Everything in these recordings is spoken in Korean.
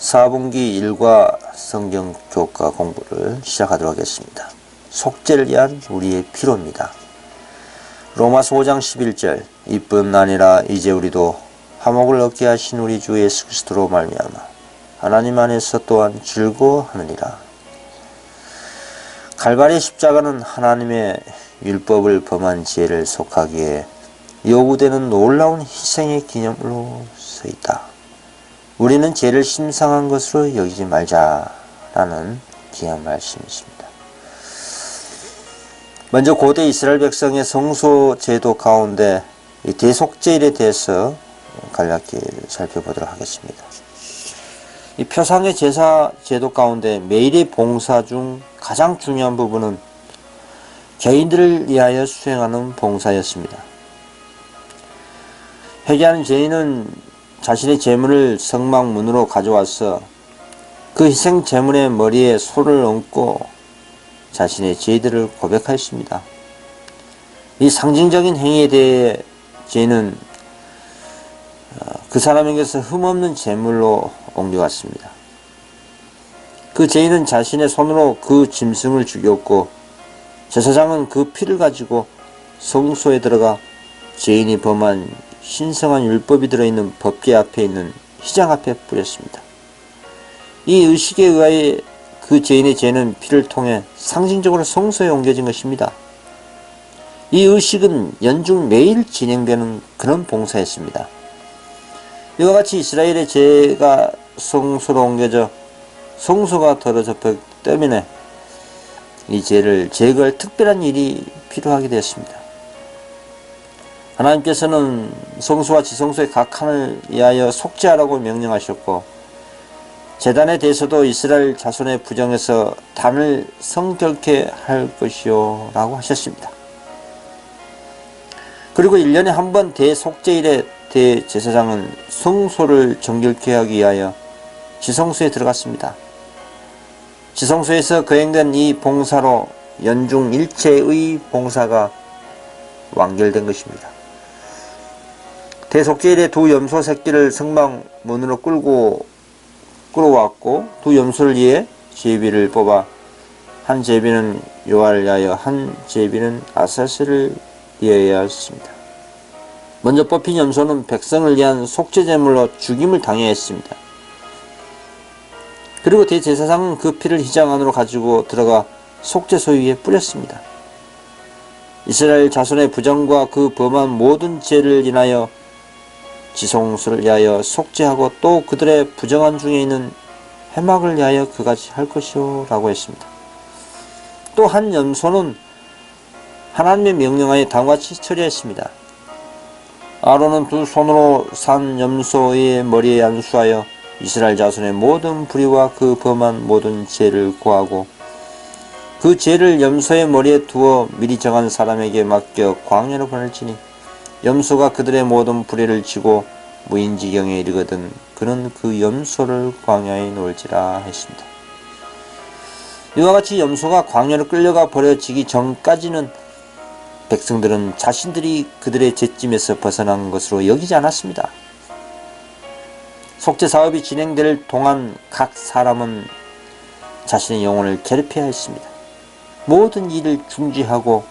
4분기 1과 성경 교과 공부를 시작하도록 하겠습니다. 속죄를 위한 우리의 피로입니다. 로마서 5장 11절 이뿐 아니라 이제 우리도 화목을 얻게 하신 우리 주 예수 그리스도로 말미암아 하나님 안에서 또한 즐거워하느니라. 갈바리 십자가는 하나님의 율법을 범한 죄를 속하기에 요구되는 놀라운 희생의 기념으로 서 있다. 우리는 죄를 심상한 것으로 여기지 말자라는 귀한 말씀이십니다. 먼저 고대 이스라엘 백성의 성소 제도 가운데 대속죄일에 대해서 간략히 살펴보도록 하겠습니다. 이 표상의 제사 제도 가운데 매일의 봉사 중 가장 중요한 부분은 개인들을 위하여 수행하는 봉사였습니다. 회개하는 죄인은 자신의 제물을 성막문으로 가져와서 그 희생 제물의 머리에 손을 얹고 자신의 죄들을 고백하였습니다. 이 상징적인 행위에 대해 죄인은 그 사람에게서 흠없는 제물로 옮겨갔습니다. 그 죄인은 자신의 손으로 그 짐승을 죽였고 제사장은 그 피를 가지고 성소에 들어가 죄인이 범한 신성한 율법이 들어있는 법궤 앞에 있는 휘장 앞에 뿌렸습니다. 이 의식에 의하여 그 죄인의 죄는 피를 통해 상징적으로 성소에 옮겨진 것입니다. 이 의식은 연중 매일 진행되는 그런 봉사였습니다. 이와 같이 이스라엘의 죄가 성소로 옮겨져 성소가 더러워졌기 때문에 이 죄를 제거할 특별한 일이 필요하게 되었습니다. 하나님께서는 성소와 지성소의 각 칸을 위하여 속죄하라고 명령하셨고 제단에 대해서도 이스라엘 자손의 부정에서 단을 성결케 할 것이요 라고 하셨습니다. 그리고 1년에 한 번 대속죄일에 대제사장은 성소를 정결케 하기 위하여 지성소에 들어갔습니다. 지성소에서 거행된 이 봉사로 연중 일체의 봉사가 완결된 것입니다. 대속죄일에 두 염소 새끼를 성막 문으로 끌어왔고 두 염소를 위해 제비를 뽑아 한 제비는 요한을 위하여 한 제비는 아사스를 위하여였습니다. 먼저 뽑힌 염소는 백성을 위한 속죄제물로 죽임을 당해야 했습니다. 그리고 대제사장은 그 피를 휘장 안으로 가지고 들어가 속죄소 위에 뿌렸습니다. 이스라엘 자손의 부정과 그 범한 모든 죄를 인하여 지성소를 위하여 속죄하고 또 그들의 부정한 중에 있는 해막을 위하여 그같이 할 것이요 라고 했습니다. 또 한 염소는 하나님의 명령하에 다음과 같이 처리했습니다. 아론은 두 손으로 산 염소의 머리에 안수하여 이스라엘 자손의 모든 불의와 그 범한 모든 죄를 고하고 그 죄를 염소의 머리에 두어 미리 정한 사람에게 맡겨 광야로 보낼지니 염소가 그들의 모든 불의를 지고 무인지경에 이르거든 그는 그 염소를 광야에 놓을지라 했습니다. 이와 같이 염소가 광야로 끌려가 버려지기 전까지는 백성들은 자신들이 그들의 죄짐에서 벗어난 것으로 여기지 않았습니다. 속죄 사업이 진행될 동안 각 사람은 자신의 영혼을 괴롭혀야 했습니다. 모든 일을 중지하고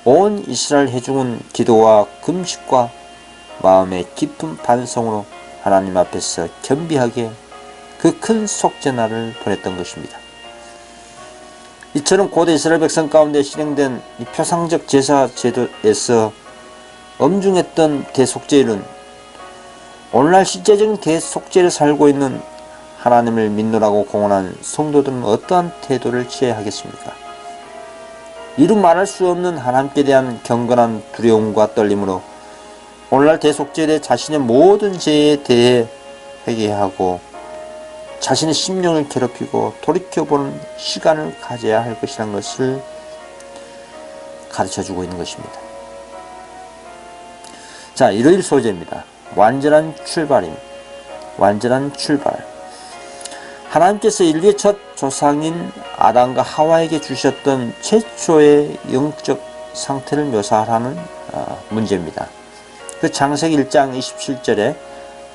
온 이스라엘 회중은 기도와 금식과 마음의 깊은 반성으로 하나님 앞에서 겸비하게 그 큰 속죄날을 보냈던 것입니다. 이처럼 고대 이스라엘 백성 가운데 실행된 이 표상적 제사 제도에서 엄중했던 대속죄일은 오늘날 실제적인 대속죄를 살고 있는 하나님을 믿노라고 공언한 성도들은 어떠한 태도를 취해야 하겠습니까? 이루 말할 수 없는 하나님께 대한 경건한 두려움과 떨림으로 오늘날 대속죄일에 자신의 모든 죄에 대해 회개하고 자신의 심령을 괴롭히고 돌이켜보는 시간을 가져야 할 것이라는 것을 가르쳐주고 있는 것입니다. 자, 일요일 소재입니다. 완전한 출발입니다. 완전한 출발. 하나님께서 인류의 첫 조상인 아담과 하와에게 주셨던 최초의 영적 상태를 묘사하는 문제입니다. 그 창세기 1장 27절에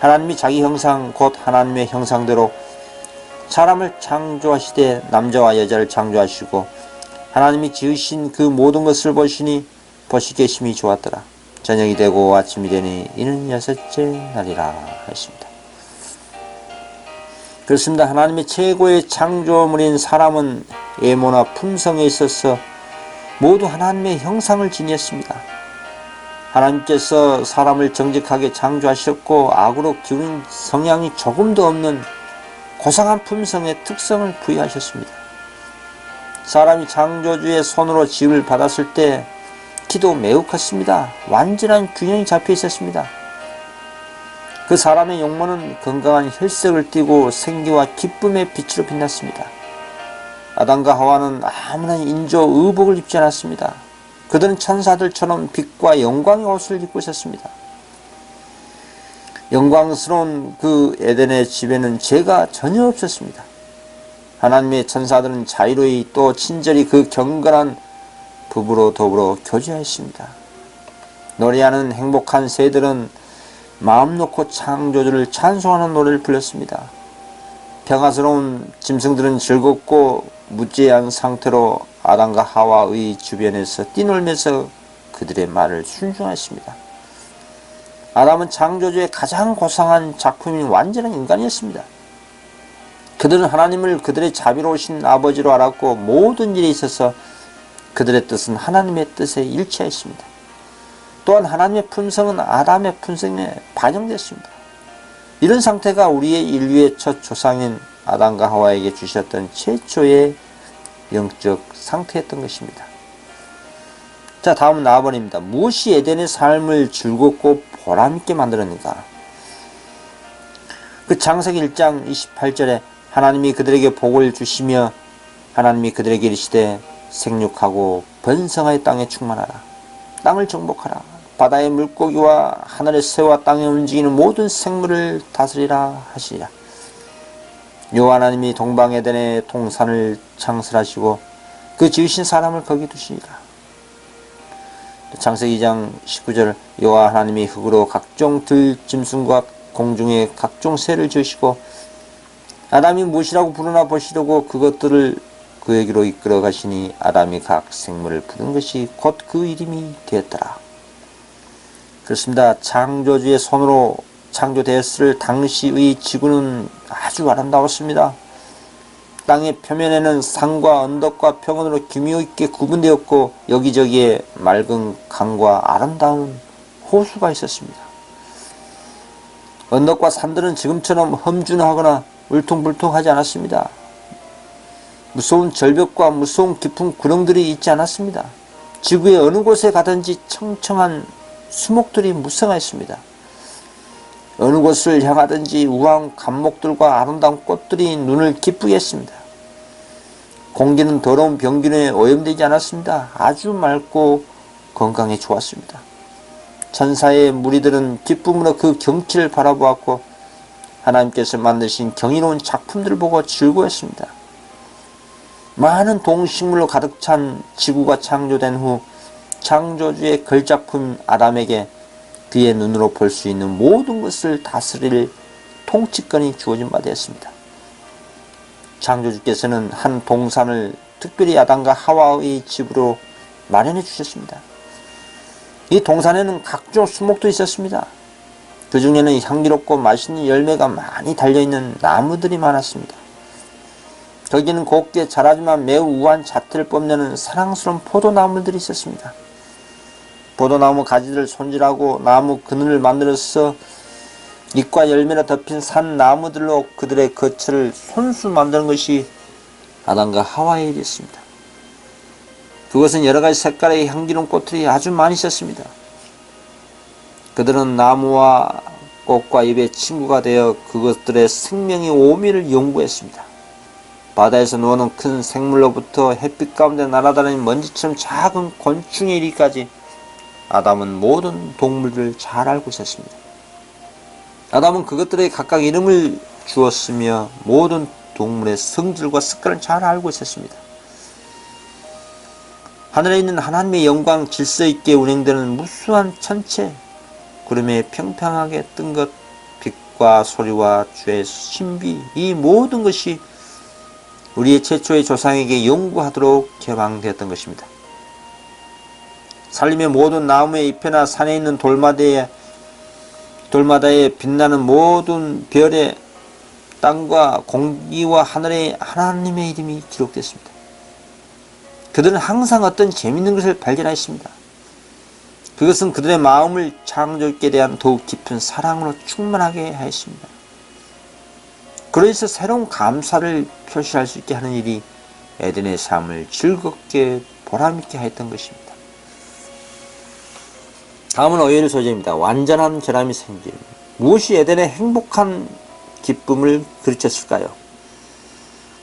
하나님이 자기 형상 곧 하나님의 형상대로 사람을 창조하시되 남자와 여자를 창조하시고 하나님이 지으신 그 모든 것을 보시니 보시기에 심히 좋았더라. 저녁이 되고 아침이 되니 이는 여섯째 날이라 했습니다. 그렇습니다. 하나님의 최고의 창조물인 사람은 외모나 품성에 있어서 모두 하나님의 형상을 지녔습니다. 하나님께서 사람을 정직하게 창조하셨고 악으로 기운 성향이 조금도 없는 고상한 품성의 특성을 부여하셨습니다. 사람이 창조주의 손으로 지음을 받았을 때 키도 매우 컸습니다. 완전한 균형이 잡혀 있었습니다. 그 사람의 용모는 건강한 혈색을 띠고 생기와 기쁨의 빛으로 빛났습니다. 아담과 하와는 아무나 인조 의복을 입지 않았습니다. 그들은 천사들처럼 빛과 영광의 옷을 입고 있었습니다. 영광스러운 그 에덴의 집에는 죄가 전혀 없었습니다. 하나님의 천사들은 자유로이 또 친절히 그 경건한 부부로 더불어 교제하였습니다. 노래하는 행복한 새들은 마음 놓고 창조주를 찬송하는 노래를 불렀습니다. 평화스러운 짐승들은 즐겁고 무죄한 상태로 아담과 하와의 주변에서 뛰놀면서 그들의 말을 순종했습니다. 아담은 창조주의 가장 고상한 작품인 완전한 인간이었습니다. 그들은 하나님을 그들의 자비로우신 아버지로 알았고 모든 일에 있어서 그들의 뜻은 하나님의 뜻에 일치했습니다. 또한 하나님의 품성은 아담의 품성에 반영됐습니다. 이런 상태가 우리의 인류의 첫 조상인 아담과 하와에게 주셨던 최초의 영적 상태였던 것입니다. 자, 다음은 나아버립니다. 무엇이 에덴의 삶을 즐겁고 보람있게 만들었는가? 그 창세기 1장 28절에 하나님이 그들에게 복을 주시며 하나님이 그들에게 이르시되 생육하고 번성하여 땅에 충만하라. 땅을 정복하라. 바다의 물고기와 하늘의 새와 땅에 움직이는 모든 생물을 다스리라 하시리라. 여호와 하나님이 동방에덴의 동산을 창설하시고 그 지으신 사람을 거기 두시니라. 창세기 2장 19절 여호와 하나님이 흙으로 각종 들 짐승과 공중의 각종 새를 지으시고 아담이 무엇이라고 부르나 보시려고 그것들을 그에게로 이끌어 가시니 아담이 각 생물을 부른 것이 곧 그 이름이 되었더라. 그렇습니다. 창조주의 손으로 창조되었을 당시의 지구는 아주 아름다웠습니다. 땅의 표면에는 산과 언덕과 평원으로 기묘있게 구분되었고 여기저기에 맑은 강과 아름다운 호수가 있었습니다. 언덕과 산들은 지금처럼 험준하거나 울퉁불퉁하지 않았습니다. 무서운 절벽과 무서운 깊은 구렁들이 있지 않았습니다. 지구의 어느 곳에 가든지 청청한 수목들이 무성했습니다. 어느 곳을 향하든지 우아한 감목들과 아름다운 꽃들이 눈을 기쁘게 했습니다. 공기는 더러운 병균에 오염되지 않았습니다. 아주 맑고 건강에 좋았습니다. 천사의 무리들은 기쁨으로 그 경치를 바라보았고 하나님께서 만드신 경이로운 작품들을 보고 즐거워했습니다. 많은 동식물로 가득 찬 지구가 창조된 후 창조주의 걸작품 아담에게 그의 눈으로 볼 수 있는 모든 것을 다스릴 통치권이 주어진 바 되었습니다. 창조주께서는 한 동산을 특별히 아담과 하와의 집으로 마련해 주셨습니다. 이 동산에는 각종 수목도 있었습니다. 그 중에는 향기롭고 맛있는 열매가 많이 달려있는 나무들이 많았습니다. 거기는 곱게 자라지만 매우 우아한 자태를 뽐내는 사랑스러운 포도나무들이 있었습니다. 포도나무 가지를 손질하고 나무 그늘을 만들어서 잎과 열매로 덮인 산 나무들로 그들의 거처를 손수 만드는 것이 아담과 하와의 일이었습니다. 그것은 여러가지 색깔의 향기로운 꽃들이 아주 많이 있었습니다. 그들은 나무와 꽃과 잎의 친구가 되어 그것들의 생명의 오미를 연구했습니다. 바다에서 노는 큰 생물로부터 햇빛 가운데 날아다니는 먼지처럼 작은 곤충에 이르기까지 아담은 모든 동물들을 잘 알고 있었습니다. 아담은 그것들에 각각 이름을 주었으며 모든 동물의 성질과 습관을 잘 알고 있었습니다. 하늘에 있는 하나님의 영광 질서 있게 운행되는 무수한 천체, 구름에 평평하게 뜬 것, 빛과 소리와 주의 신비, 이 모든 것이 우리의 최초의 조상에게 연구하도록 개방되었던 것입니다. 산림의 모든 나무의 잎에나 산에 있는 돌마다에 빛나는 모든 별에 땅과 공기와 하늘에 하나님의 이름이 기록됐습니다. 그들은 항상 어떤 재미있는 것을 발견하였습니다. 그것은 그들의 마음을 창조주께 대한 더욱 깊은 사랑으로 충만하게 하였습니다. 그래서 새로운 감사를 표시할 수 있게 하는 일이 에덴의 삶을 즐겁게 보람있게 하였던 것입니다. 다음은 오해의 소재입니다. 완전한 결함이 생김. 무엇이 에덴의 행복한 기쁨을 그르쳤을까요?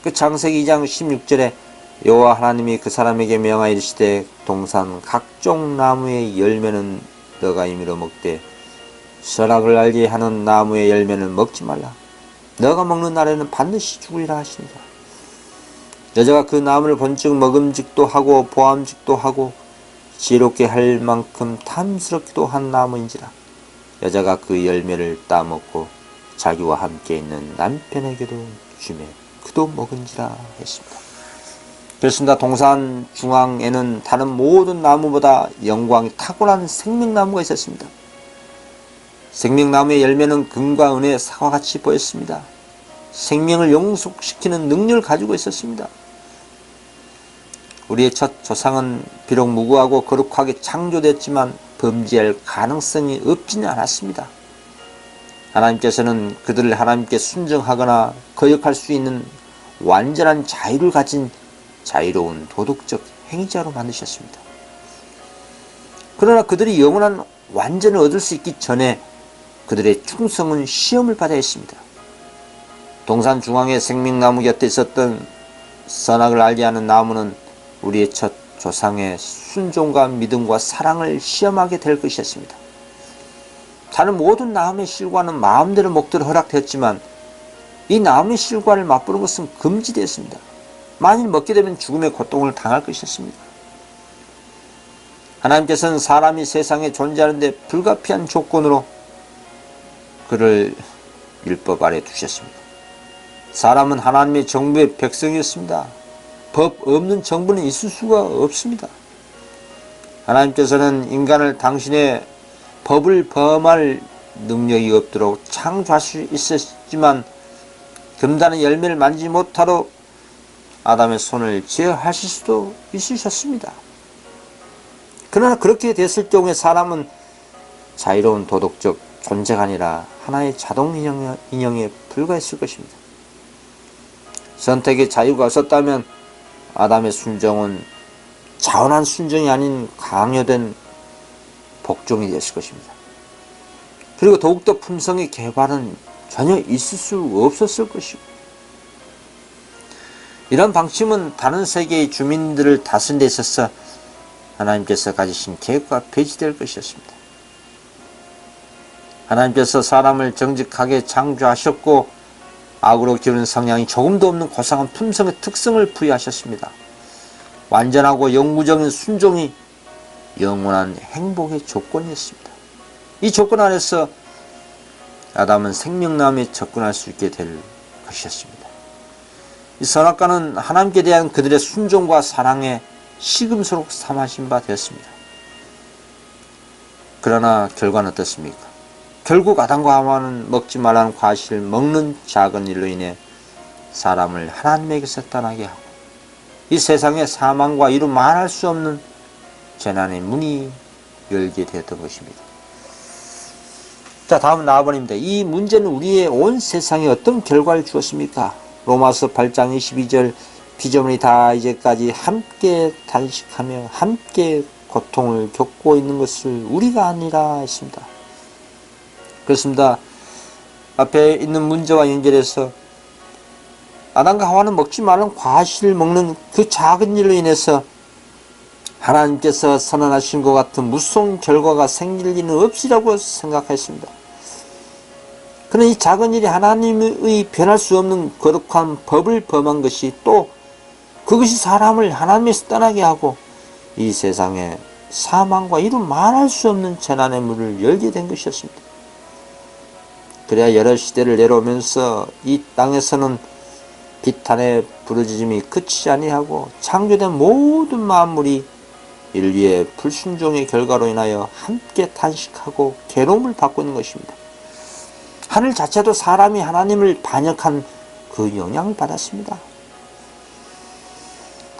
그 창세기 2장 16절에 여호와 하나님이 그 사람에게 명하여 이르시되 동산 각종 나무의 열매는 너가 임의로 먹되 선악을 알게 하는 나무의 열매는 먹지 말라. 너가 먹는 날에는 반드시 죽으리라 하시니라. 여자가 그 나무를 본즉 먹음직도 하고 보암직도 하고 지혜롭게 할 만큼 탐스럽기도 한 나무인지라. 여자가 그 열매를 따먹고 자기와 함께 있는 남편에게도 주매 그도 먹은지라 했습니다. 그렇습니다. 동산 중앙에는 다른 모든 나무보다 영광이 탁월한 생명나무가 있었습니다. 생명나무의 열매는 금과 은의 사과같이 보였습니다. 생명을 영속시키는 능력을 가지고 있었습니다. 우리의 첫 조상은 비록 무고하고 거룩하게 창조됐지만 범죄할 가능성이 없지는 않았습니다. 하나님께서는 그들을 하나님께 순종하거나 거역할 수 있는 완전한 자유를 가진 자유로운 도덕적 행위자로 만드셨습니다. 그러나 그들이 영원한 완전을 얻을 수 있기 전에 그들의 충성은 시험을 받아야 했습니다. 동산 중앙의 생명나무 곁에 있었던 선악을 알게 하는 나무는 우리의 첫 조상의 순종과 믿음과 사랑을 시험하게 될 것이었습니다. 다른 모든 나무의 실과는 마음대로 먹도록 허락되었지만 이 나무의 실과를 맛보는 것은 금지되었습니다. 만일 먹게 되면 죽음의 고통을 당할 것이었습니다. 하나님께서는 사람이 세상에 존재하는데 불가피한 조건으로 그를 율법 아래 두셨습니다. 사람은 하나님의 정부의 백성이었습니다. 법 없는 정부는 있을 수가 없습니다. 하나님께서는 인간을 당신의 법을 범할 능력이 없도록 창조할 수 있었지만 금단의 열매를 만지지 못하도록 아담의 손을 제어하실 수도 있으셨습니다. 그러나 그렇게 됐을 경우에 사람은 자유로운 도덕적 존재가 아니라 하나의 자동 인형에 불과했을 것입니다. 선택의 자유가 없었다면 아담의 순종은 자원한 순종이 아닌 강요된 복종이 됐을 것입니다. 그리고 더욱더 품성의 개발은 전혀 있을 수 없었을 것이고, 이런 방침은 다른 세계의 주민들을 다스린 데 있어서 하나님께서 가지신 계획과 배치될 것이었습니다. 하나님께서 사람을 정직하게 창조하셨고 악으로 기우는 성향이 조금도 없는 고상한 품성의 특성을 부여하셨습니다. 완전하고 영구적인 순종이 영원한 행복의 조건이었습니다. 이 조건 안에서 아담은 생명나무에 접근할 수 있게 될 것이었습니다. 이 선악과는 하나님께 대한 그들의 순종과 사랑에 시금석으로 삼으신 바 되었습니다. 그러나 결과는 어떻습니까? 결국 아담과 하와는 먹지 말라는 과실을 먹는 작은 일로 인해 사람을 하나님에게서 떠나게 하고 이 세상의 사망과 이루 말할 수 없는 재난의 문이 열게 되었던 것입니다. 자, 다음은 나아버립니다. 이 문제는 우리의 온 세상에 어떤 결과를 주었습니까? 로마서 8장 22절 피조물이 다 이제까지 함께 단식하며 함께 고통을 겪고 있는 것을 우리가 아니라 했습니다. 그렇습니다. 앞에 있는 문제와 연결해서 아담과 하와는 먹지 말라는 과실을 먹는 그 작은 일로 인해서 하나님께서 선언하신 것 같은 무서운 결과가 생길 리는 없이라고 생각했습니다. 그러나 이 작은 일이 하나님의 변할 수 없는 거룩한 법을 범한 것이 또 그것이 사람을 하나님에서 떠나게 하고 이 세상에 사망과 이루 말할 수 없는 재난의 문을 열게 된 것이었습니다. 그래야 여러 시대를 내려오면서 이 땅에서는 비탄의 부르짖음이 그치지 아니하고 창조된 모든 만물이 인류의 불순종의 결과로 인하여 함께 탄식하고 괴로움을 받고 있는 것입니다. 하늘 자체도 사람이 하나님을 반역한 그 영향을 받았습니다.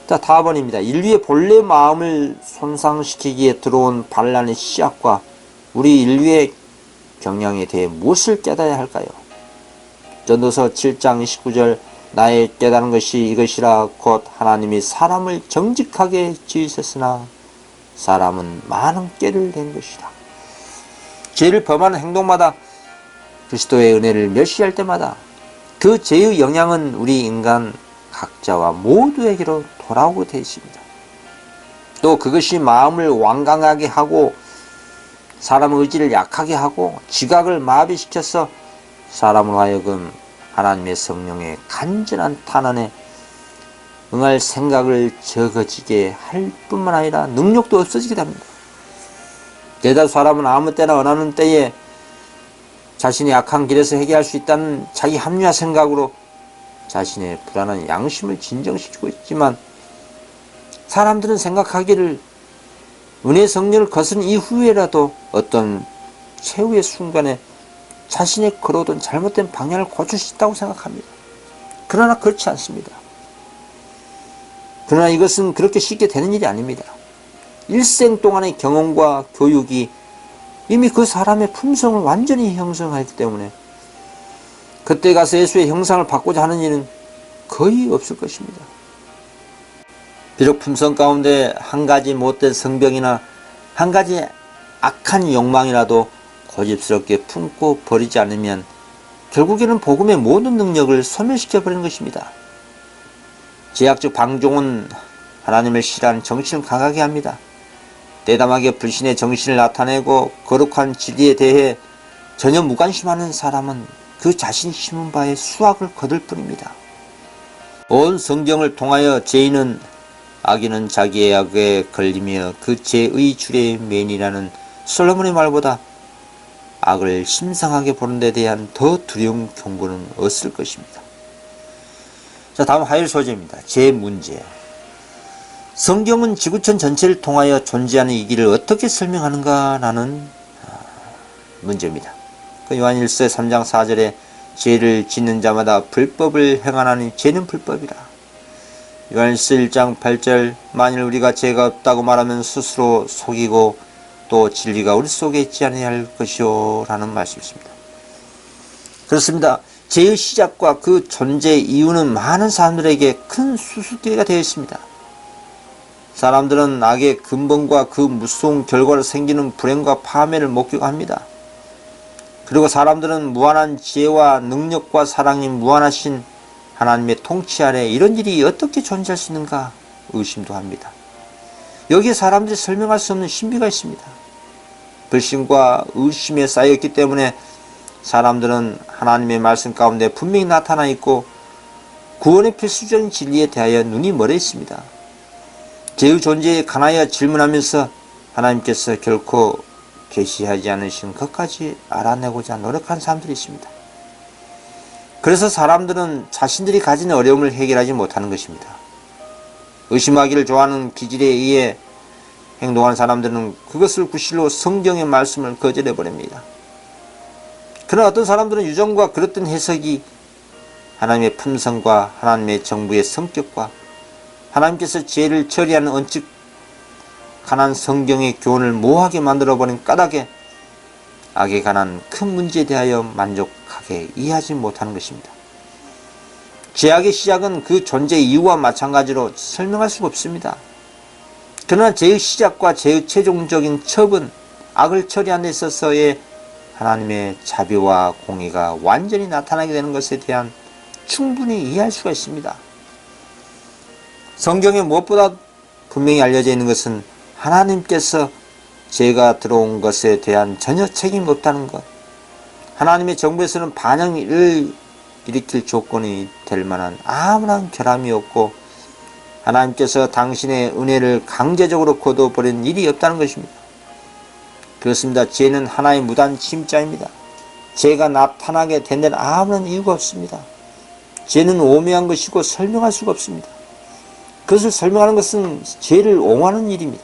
자, 4번입니다. 인류의 본래 마음을 손상시키기에 들어온 반란의 씨앗과 우리 인류의 경향에 대해 무엇을 깨달아야 할까요? 전도서 7장 29절 나의 깨달은 것이 이것이라 곧 하나님이 사람을 정직하게 지으셨으나 사람은 많은 깨를 낸 것이다. 죄를 범하는 행동마다 그리스도의 은혜를 멸시할 때마다 그 죄의 영향은 우리 인간 각자와 모두에게로 돌아오게 되어 있습니다. 또 그것이 마음을 완강하게 하고 사람의 의지를 약하게 하고 지각을 마비시켜서 사람으로 하여금 하나님의 성령의 간절한 탄원에 응할 생각을 적어지게 할 뿐만 아니라 능력도 없어지게 됩니다. 대다수 사람은 아무 때나 원하는 때에 자신의 악한 길에서 해결할 수 있다는 자기 합리화 생각으로 자신의 불안한 양심을 진정시키고 있지만 사람들은 생각하기를 은혜 성령을 거스른 이후에라도 어떤 최후의 순간에 자신의 걸어오던 잘못된 방향을 고칠 수 있다고 생각합니다. 그러나 그렇지 않습니다. 그러나 이것은 그렇게 쉽게 되는 일이 아닙니다. 일생 동안의 경험과 교육이 이미 그 사람의 품성을 완전히 형성하기 때문에 그때 가서 예수의 형상을 받고자 하는 일은 거의 없을 것입니다. 비록 품성 가운데 한 가지 못된 성병이나 한 가지 악한 욕망이라도 고집스럽게 품고 버리지 않으면 결국에는 복음의 모든 능력을 소멸시켜 버리는 것입니다. 제약적 방종은 하나님을 싫어하는 정신을 강하게 합니다. 대담하게 불신의 정신을 나타내고 거룩한 진리에 대해 전혀 무관심하는 사람은 그 자신이 심은 바에 수확을 거둘 뿐입니다. 온 성경을 통하여 죄인은 악인은 자기의 악에 걸리며 그 죄의 줄에 매이라는 솔로몬의 말보다 악을 심상하게 보는 데 대한 더 두려운 경고는 없을 것입니다. 자, 다음 하일 소재입니다. 죄 문제. 성경은 지구촌 전체를 통하여 존재하는 이 길을 어떻게 설명하는가라는 문제입니다. 그 요한일서 3장 4절에 죄를 짓는 자마다 불법을 행하나니 죄는 불법이라. 요한일서 1장 8절 만일 우리가 죄가 없다고 말하면 스스로 속이고 또 진리가 우리 속에 있지 아니할 것이요 라는 말씀이 있습니다. 그렇습니다. 죄의 시작과 그 존재 이유는 많은 사람들에게 큰 수수께끼가 되어 있습니다. 사람들은 악의 근본과 그 무서운 결과로 생기는 불행과 파멸을 목격합니다. 그리고 사람들은 무한한 지혜와 능력과 사랑이 무한하신 하나님의 통치 아래 이런 일이 어떻게 존재할 수 있는가 의심도 합니다. 여기에 사람들이 설명할 수 없는 신비가 있습니다. 불신과 의심에 쌓였기 때문에 사람들은 하나님의 말씀 가운데 분명히 나타나 있고 구원의 필수적인 진리에 대하여 눈이 멀어 있습니다. 죄의 존재에 관하여 질문하면서 하나님께서 결코 계시하지 않으신 것까지 알아내고자 노력하는 사람들이 있습니다. 그래서 사람들은 자신들이 가진 어려움을 해결하지 못하는 것입니다. 의심하기를 좋아하는 기질에 의해 행동하는 사람들은 그것을 구실로 성경의 말씀을 거절해버립니다. 그러나 어떤 사람들은 유정과 그릇된 해석이 하나님의 품성과 하나님의 정부의 성격과 하나님께서 죄를 처리하는 언측한 성경의 교훈을 모호하게 만들어버린 까닭에 악에 관한 큰 문제에 대하여 만족하게 이해하지 못하는 것입니다. 죄악의 시작은 그 존재 이유와 마찬가지로 설명할 수가 없습니다. 그러나 죄의 시작과 죄의 최종적인 첩은 악을 처리하는 데 있어서의 하나님의 자비와 공의가 완전히 나타나게 되는 것에 대한 충분히 이해할 수가 있습니다. 성경에 무엇보다 분명히 알려져 있는 것은 하나님께서 죄가 들어온 것에 대한 전혀 책임이 없다는 것, 하나님의 정부에서는 반영을 일으킬 조건이 될 만한 아무런 결함이 없고 하나님께서 당신의 은혜를 강제적으로 거둬버린 일이 없다는 것입니다. 그렇습니다. 죄는 하나의 무단 침자입니다. 죄가 나타나게 된 데는 아무런 이유가 없습니다. 죄는 오묘한 것이고 설명할 수가 없습니다. 그것을 설명하는 것은 죄를 옹호하는 일입니다.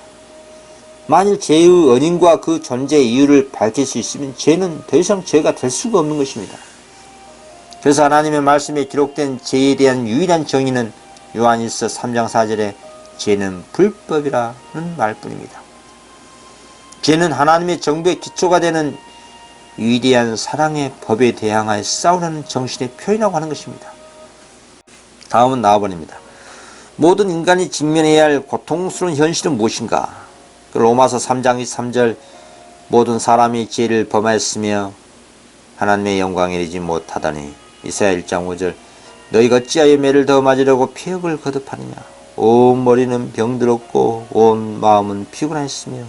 만일 죄의 원인과 그 존재의 이유를 밝힐 수 있으면 죄는 더 이상 죄가 될 수가 없는 것입니다. 그래서 하나님의 말씀에 기록된 죄에 대한 유일한 정의는 요한일서 3장 4절에 죄는 불법이라는 말뿐입니다. 죄는 하나님의 정부의 기초가 되는 위대한 사랑의 법에 대항하여 싸우려는 정신의 표현이라고 하는 것입니다. 다음은 나아버립니다. 모든 인간이 직면해야 할 고통스러운 현실은 무엇인가? 로마서 3장 23절 모든 사람이 죄를 범하였으며 하나님의 영광에 이르지 못하다니. 이사야 1장 5절 너희가 어찌하여 매를 더 맞으려고 폐역을 거듭하느냐. 온 머리는 병들었고 온 마음은 피곤하였으며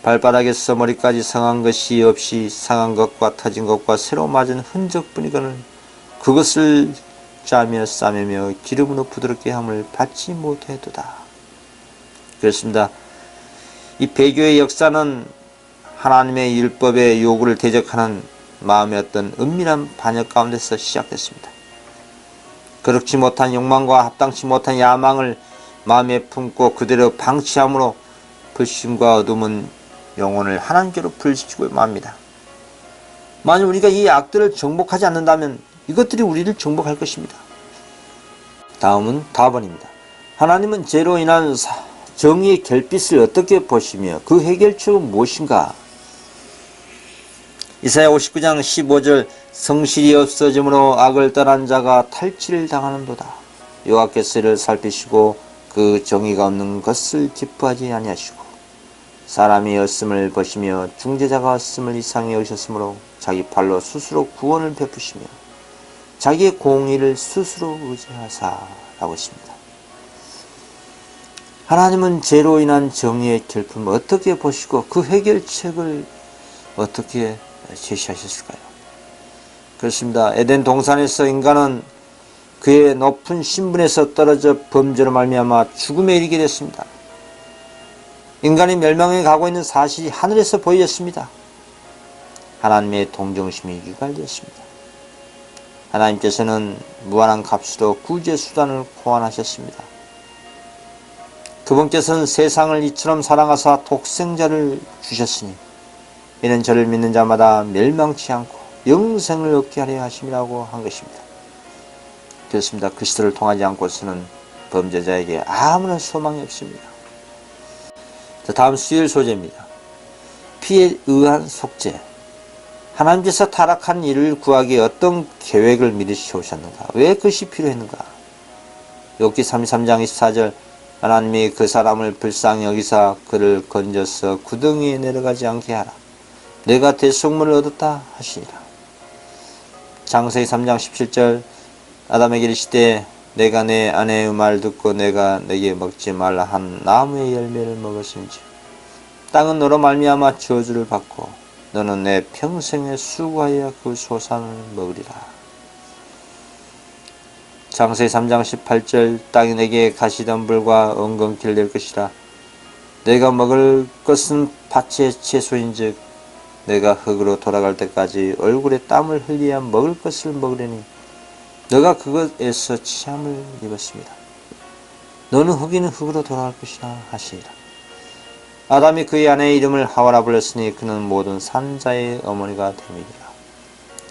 발바닥에서 머리까지 상한 것이 없이 상한 것과 터진 것과 새로 맞은 흔적뿐이거늘 그것을 짜며 싸매며 기름으로 부드럽게 함을 받지 못해도다. 그렇습니다. 이 배교의 역사는 하나님의 율법의 요구를 대적하는 마음의 어떤 은밀한 반역 가운데서 시작됐습니다. 그렇지 못한 욕망과 합당치 못한 야망을 마음에 품고 그대로 방치함으로 불신과 어둠은 영혼을 하나님께로 불시키고 맙니다. 만일 우리가 이 악들을 정복하지 않는다면 이것들이 우리를 정복할 것입니다. 다음은 답원입니다. 하나님은 죄로 인한 정의의 결핍을 어떻게 보시며 그 해결책은 무엇인가? 이사야 59장 15절 성실이 없어짐으로 악을 떠난 자가 탈취를 당하는도다. 여호와께서 이를 살피시고 그 정의가 없는 것을 기뻐하지 아니하시고 사람이 얻음을 보시며 중재자가 얻음을 이상히 여기셨으므로 자기 팔로 스스로 구원을 베푸시며 자기의 공의를 스스로 의지하사라고 했습니다. 하나님은 죄로 인한 정의의 결핍을 어떻게 보시고 그 해결책을 어떻게 제시하셨을까요? 그렇습니다. 에덴 동산에서 인간은 그의 높은 신분에서 떨어져 범죄로 말미암아 죽음에 이르게 됐습니다. 인간이 멸망에 가고 있는 사실이 하늘에서 보여졌습니다. 하나님의 동정심이 유발되었습니다. 하나님께서는 무한한 값으로 구제 수단을 고안하셨습니다. 그분께서는 세상을 이처럼 사랑하사 독생자를 주셨으니 이는 저를 믿는 자마다 멸망치 않고 영생을 얻게 하려 하심이라고 한 것입니다. 그렇습니다. 그리스도를 통하지 않고서는 범죄자에게 아무런 소망이 없습니다. 다음 수요일 소재입니다. 피에 의한 속죄. 하나님께서 타락한 이를 구하기에 어떤 계획을 미리 세우셨는가? 왜 그것이 필요했는가? 욥기 33장 24절 하나님이 그 사람을 불쌍히 여기사 그를 건져서 구덩이에 내려가지 않게 하라. 내가 대속물을 얻었다 하시니라. 창세기 3장 17절 아담에게 이르시되 내가 내 아내의 말 듣고 내가 내게 먹지 말라 한 나무의 열매를 먹었은지 땅은 너로 말미암아 저주를 받고 너는 내 평생에 수고하여 그 소산을 먹으리라. 창세기 3장 18절 땅이 내게 가시덤불과 엉겅퀴를 낼 것이라. 내가 먹을 것은 밭의 채소인즉 내가 흙으로 돌아갈 때까지 얼굴에 땀을 흘려야 먹을 것을 먹으려니 너가 그것에서 치함을 입었습니다. 너는 흙이는 흙으로 돌아갈 것이라 하시니라. 아담이 그의 아내의 이름을 하와라 불렀으니 그는 모든 산자의 어머니가 됨이니라.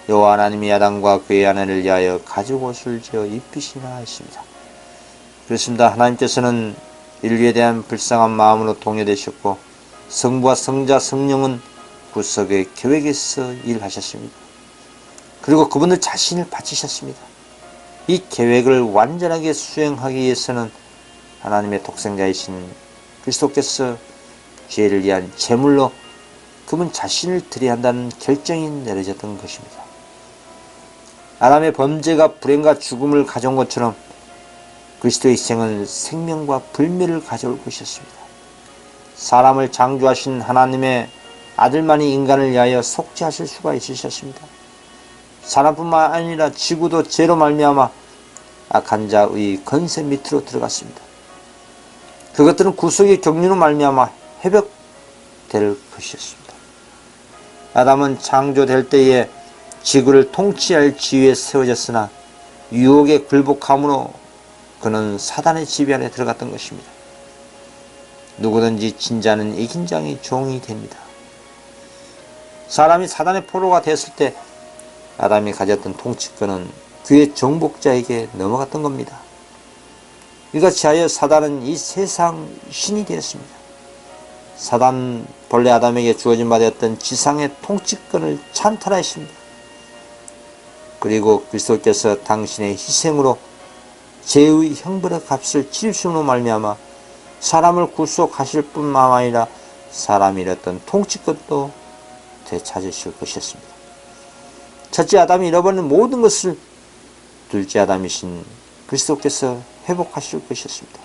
여호와 하나님이 아담과 그의 아내를 위하여 가죽 옷을 지어 입히시나 했습니다. 그렇습니다. 하나님께서는 인류에 대한 불쌍한 마음으로 동요되셨고 성부와 성자 성령은 구속의 계획에서 일하셨습니다. 그리고 그분들 자신을 바치셨습니다. 이 계획을 완전하게 수행하기 위해서는 하나님의 독생자이신 그리스도께서 죄를 위한 제물로 그분 자신을 드려야 한다는 결정이 내려졌던 것입니다. 아담의 범죄가 불행과 죽음을 가져온 것처럼 그리스도의 희생은 생명과 불멸을 가져올 것이었습니다. 사람을 창조하신 하나님의 아들만이 인간을 위하여 속죄하실 수가 있으셨습니다. 사람뿐만 아니라 지구도 죄로 말미암아 악한 자의 건세 밑으로 들어갔습니다. 그것들은 구속의 경륜으로 말미암아 회복될 것이었습니다. 아담은 창조될 때에 지구를 통치할 지위에 세워졌으나 유혹에 굴복함으로 그는 사단의 지배 안에 들어갔던 것입니다. 누구든지 진자는 이긴 자의 종이 됩니다. 사람이 사단의 포로가 됐을 때 아담이 가졌던 통치권은 그의 정복자에게 넘어갔던 겁니다. 이같이 하여 사단은 이 세상 신이 되었습니다. 사단 본래 아담에게 주어진 바 되었던 지상의 통치권을 찬탈하였습니다. 그리고 그리스도께서 당신의 희생으로 죄의 형벌의 값을 치르심으로 말미암아 사람을 구속하실 뿐만 아니라 사람이 잃었던 통치권도 되찾으실 것이었습니다. 첫째 아담이 잃어버린 모든 것을 둘째 아담이신 그리스도께서 회복하실 것이었습니다.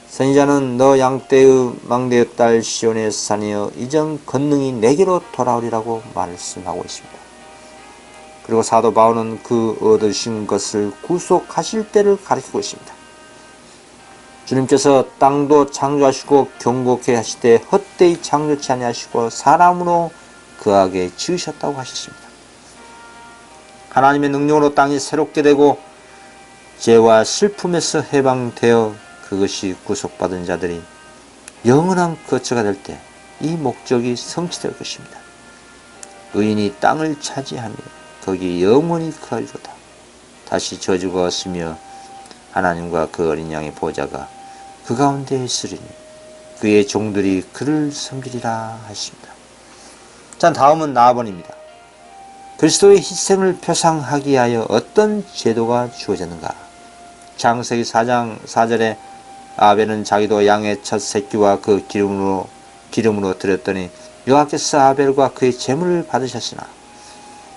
선지자는 너 양떼의 망대의 딸 시온의 산이여 이전 권능이 내게로 돌아오리라고 말씀하고 있습니다. 그리고 사도 바울은 그 얻으신 것을 구속하실 때를 가리키고 있습니다. 주님께서 땅도 창조하시고 경고케 하실 때 헛되이 창조치 아니하시고 사람으로 거하게 지으셨다고 하셨습니다. 하나님의 능력으로 땅이 새롭게 되고 죄와 슬픔에서 해방되어 그것이 구속받은 자들이 영원한 거처가 될 때 이 목적이 성취될 것입니다. 의인이 땅을 차지하며 거기 영원히 거하리로다. 다시 저주가 없으며 하나님과 그 어린 양의 보좌가 그 가운데 있으리니 그의 종들이 그를 섬기리라 하십니다. 자, 다음은 나아본입니다. 그리스도의 희생을 표상하기 위하여 어떤 제도가 주어졌는가? 창세기 4장 4절에 아벨은 자기도 양의 첫 새끼와 그 기름으로 드렸더니 여호와께서 아벨과 그의 제물을 받으셨으나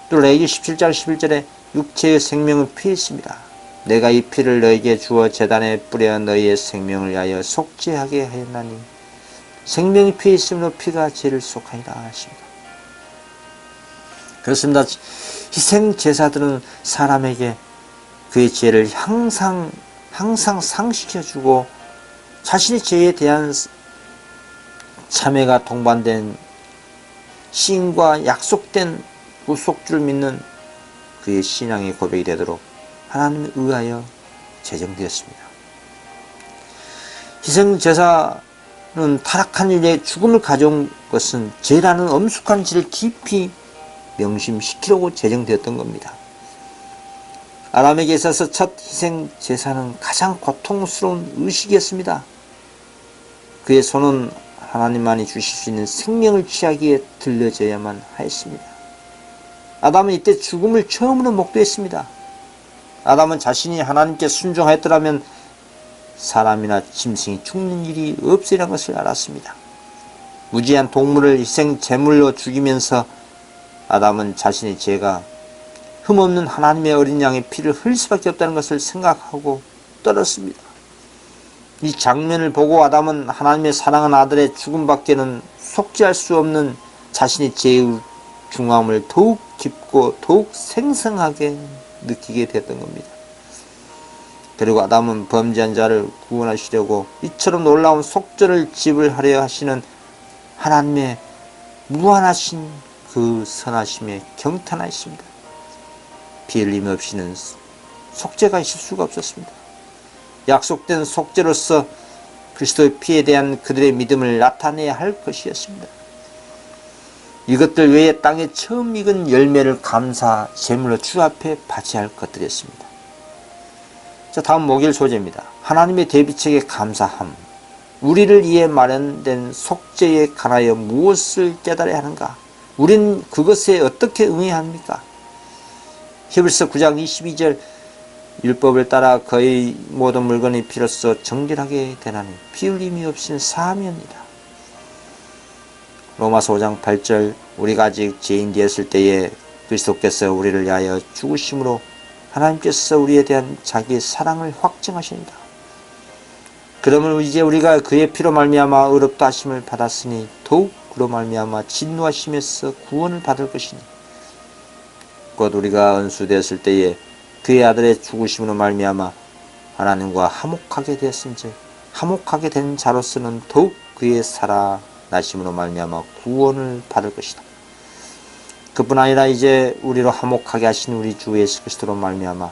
또 레위기 17장 11절에 육체의 생명은 피에 있습니다. 내가 이 피를 너에게 주어 제단에 뿌려 너희의 생명을 위하여 속죄하게 하였나니 생명이 피에 있으므로 피가 죄를 속하니라 하십니다. 그렇습니다. 희생 제사들은 사람에게 그의 죄를 항상 상시켜주고 자신의 죄에 대한 참회가 동반된 시인과 약속된 구속주를 믿는 그의 신앙의 고백이 되도록 하나님에 의하여 제정되었습니다. 희생제사는 타락한 일에 죽음을 가져온 것은 죄라는 엄숙한 죄를 깊이 명심시키려고 제정되었던 겁니다. 아담에게 있어서 첫 희생제사는 가장 고통스러운 의식이었습니다. 그의 손은 하나님만이 주실 수 있는 생명을 취하기에 들려져야만 하였습니다. 아담은 이때 죽음을 처음으로 목도했습니다. 아담은 자신이 하나님께 순종하였더라면 사람이나 짐승이 죽는 일이 없으리라는 것을 알았습니다. 무지한 동물을 희생 제물로 죽이면서 아담은 자신의 죄가 흠없는 하나님의 어린 양의 피를 흘릴 수밖에 없다는 것을 생각하고 떨었습니다. 이 장면을 보고 아담은 하나님의 사랑한 아들의 죽음밖에는 속죄할 수 없는 자신의 죄의 중함을 더욱 깊고 더욱 생생하게 느끼게 됐던 겁니다. 그리고 아담은 범죄한 자를 구원하시려고 이처럼 놀라운 속죄를 지불하려 하시는 하나님의 무한하신 그 선하심에 경탄하였습니다. 피 흘림 없이는 속죄가 있을 수가 없었습니다. 약속된 속죄로서 그리스도의 피에 대한 그들의 믿음을 나타내야 할 것이었습니다. 이것들 외에 땅에 처음 익은 열매를 감사 제물로 주 앞에 바쳐야 할 것들이었습니다. 자, 다음 목요일 소재입니다. 하나님의 대비책에 감사함. 우리를 위해 마련된 속죄에 관하여 무엇을 깨달아야 하는가? 우린 그것에 어떻게 응해야 합니까? 히브리서 9장 22절 율법을 따라 거의 모든 물건이 피로써 정결하게 되나니 피 흘림이 없이는 사함이 없니다. 로마서 5장 8절 우리가 아직 죄인 되었을 때에 그리스도께서 우리를 위하여 죽으심으로 하나님께서 우리에 대한 자기의 사랑을 확증하십니다. 그러면 이제 우리가 그의 피로 말미암아 의롭다 하심을 받았으니 더욱 그로 말미암아 진노하심에서 구원을 받을 것이니 곧 우리가 은수되었을 때에 그의 아들의 죽으심으로 말미암아 하나님과 화목하게 되었은즉 화목하게 된 자로서는 더욱 그의 살아나심으로 말미암아 구원을 받을 것이다. 그뿐 아니라 이제 우리로 화목하게 하신 우리 주 예수 그리스도로 말미암아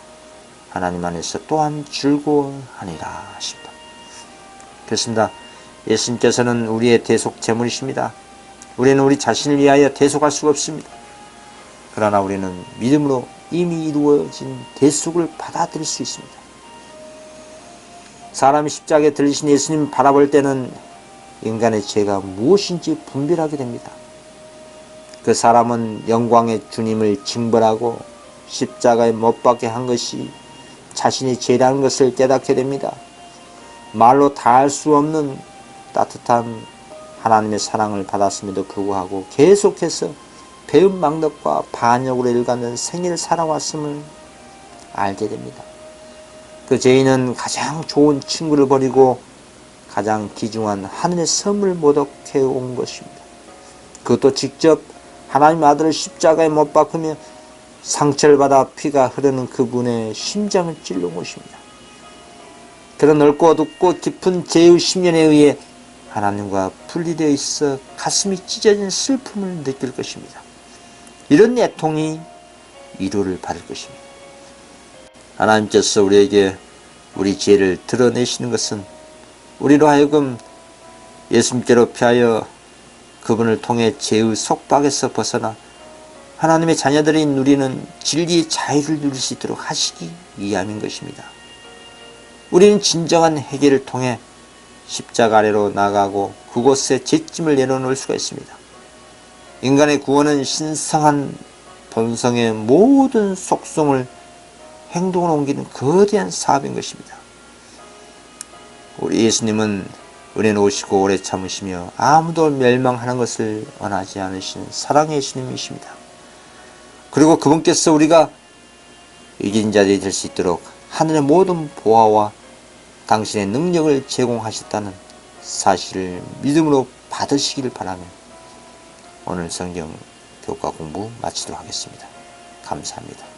하나님 안에서 또한 즐거워하니라 하십니다. 그렇습니다. 예수님께서는 우리의 대속 제물이십니다. 우리는 우리 자신을 위하여 대속할 수가 없습니다. 그러나 우리는 믿음으로 이미 이루어진 대속을 받아들일 수 있습니다. 사람이 십자가에 들리신 예수님 바라볼 때는 인간의 죄가 무엇인지 분별하게 됩니다. 그 사람은 영광의 주님을 징벌하고 십자가에 못 박게 한 것이 자신의 죄라는 것을 깨닫게 됩니다. 말로 다할 수 없는 따뜻한 하나님의 사랑을 받았음에도 불구하고 계속해서 배은망덕과 반역으로 일가는 생애를 살아왔음을 알게 됩니다. 그 죄인은 가장 좋은 친구를 버리고 가장 귀중한 하늘의 선물을 모독해 온 것입니다. 그것도 직접 하나님 아들을 십자가에 못 박으며 상처를 받아 피가 흐르는 그분의 심장을 찔러 것입니다. 그런 넓고 어둡고 깊은 죄의 심연에 의해 하나님과 분리되어 있어 가슴이 찢어진 슬픔을 느낄 것입니다. 이런 애통이 위로를 받을 것입니다. 하나님께서 우리에게 우리 죄를 드러내시는 것은 우리로 하여금 예수님께로 피하여 그분을 통해 죄의 속박에서 벗어나 하나님의 자녀들인 누리는 진리의 자유를 누릴 수 있도록 하시기 위함인 것입니다. 우리는 진정한 회개를 통해 십자가 아래로 나가고 그곳에 죄짐을 내려놓을 수가 있습니다. 인간의 구원은 신성한 본성의 모든 속성을 행동으로 옮기는 거대한 사업인 것입니다. 우리 예수님은 은혜는 오시고 오래 참으시며 아무도 멸망하는 것을 원하지 않으시는 사랑의 예수님이십니다. 그리고 그분께서 우리가 이긴 자들이 될 수 있도록 하늘의 모든 보화와 당신의 능력을 제공하셨다는 사실을 믿음으로 받으시기를 바라며 오늘 성경 교과 공부 마치도록 하겠습니다. 감사합니다.